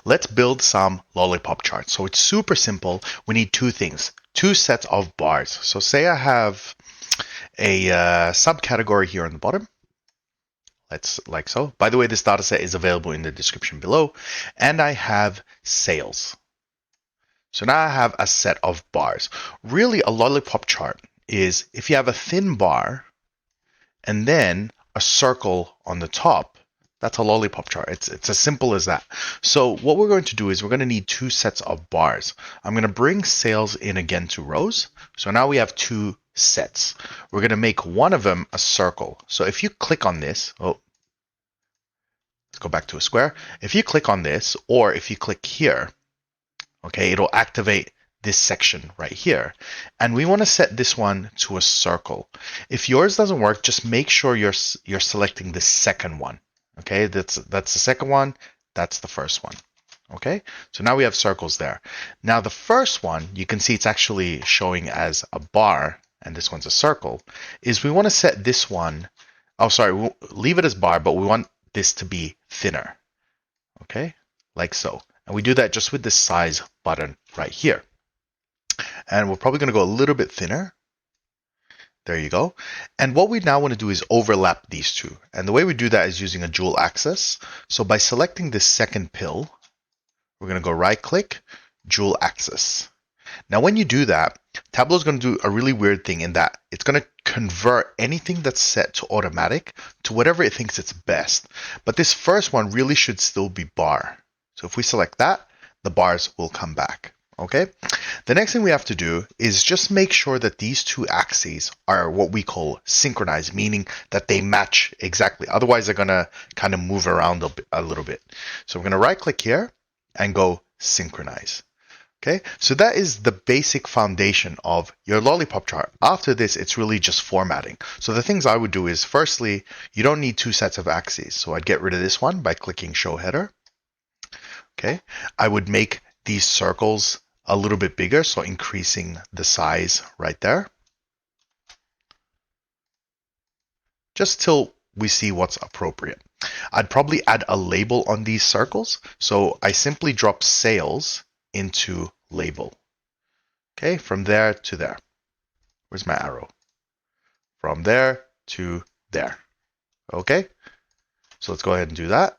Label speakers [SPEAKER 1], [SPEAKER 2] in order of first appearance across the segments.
[SPEAKER 1] let's build some lollipop charts. So it's super simple. We need two things, two sets of bars. So say I have a subcategory here on the bottom. Let's like so. By the way, this data set is available in the description below. And I have sales. So now I have a set of bars. Really, a lollipop chart is if you have a thin bar and then a circle on the top, that's a lollipop chart. It's as simple as that. So what we're going to do is we're going to need two sets of bars. I'm going to bring sales in again to rows. So now we have two sets. We're going to make one of them a circle. So if you click on this, let's go back to a square. If you click on this, or if you click here, okay, it'll activate this section right here. And we want to set this one to a circle. If yours doesn't work, just make sure you're selecting the second one. Okay, that's the second one, that's the first one. Okay, so now we have circles there. Now the first one, you can see it's actually showing as a bar, and this one's a circle, is we want to set this one, we'll leave it as bar, but we want this to be thinner. Okay, like so. And we do that just with this size button right here. And we're probably going to go a little bit thinner. There you go. And what we now want to do is overlap these two. And the way we do that is using a dual axis. So by selecting this second pill, we're going to go right click, dual axis. Now when you do that, Tableau is going to do a really weird thing in that it's going to convert anything that's set to automatic to whatever it thinks it's best. But this first one really should still be bar. So if we select that, the bars will come back. Okay. The next thing we have to do is just make sure that these two axes are what we call synchronized, meaning that they match exactly. Otherwise, they're going to kind of move around a little bit. So we're going to right click here and go synchronize. Okay. So that is the basic foundation of your lollipop chart. After this, it's really just formatting. So the things I would do is, firstly, you don't need two sets of axes. So I'd get rid of this one by clicking show header. Okay. I would make these circles a little bit bigger, so increasing the size right there. Just till we see what's appropriate. I'd probably add a label on these circles. So I simply drop sales into label. Okay, from there to there. Where's my arrow? From there to there. Okay, so let's go ahead and do that.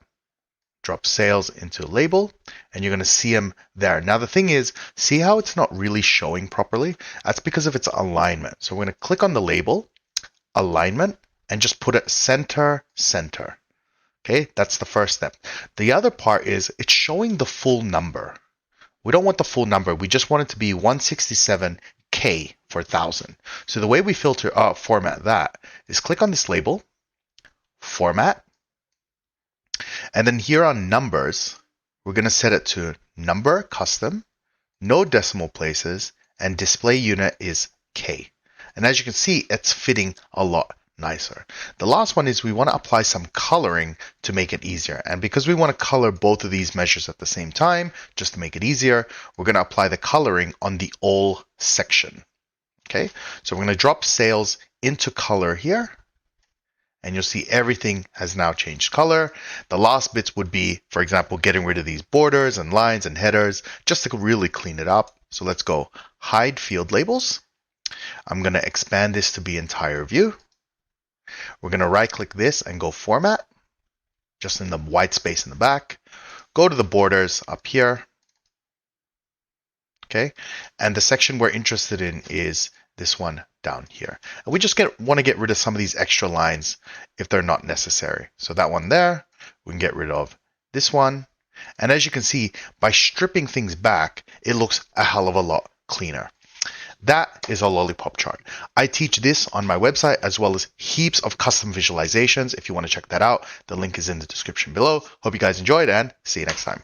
[SPEAKER 1] Drop sales into label, and you're going to see them there. Now the thing is, see how it's not really showing properly? That's because of its alignment. So we're going to click on the label, alignment, and just put it center, center. Okay, that's the first step. The other part is it's showing the full number. We don't want the full number. We just want it to be 167K for 1,000. So the way we format that is click on this label, format, and then here on numbers, we're going to set it to number custom, no decimal places, and display unit is K. And as you can see, it's fitting a lot nicer. The last one is we want to apply some coloring to make it easier. And because we want to color both of these measures at the same time, just to make it easier, we're going to apply the coloring on the all section. Okay, so we're going to drop sales into color here. And you'll see everything has now changed color. The last bits would be, for example, getting rid of these borders and lines and headers just to really clean it up. So let's go hide field labels. I'm going to expand this to be entire view. We're going to right click this and go format, just in the white space in the back. Go to the borders up here. Okay, and the section we're interested in is this one down here. And we just want to get rid of some of these extra lines if they're not necessary. So that one there, we can get rid of this one. And as you can see, by stripping things back, it looks a hell of a lot cleaner. That is a lollipop chart. I teach this on my website as well as heaps of custom visualizations. If you want to check that out, the link is in the description below. Hope you guys enjoyed and see you next time.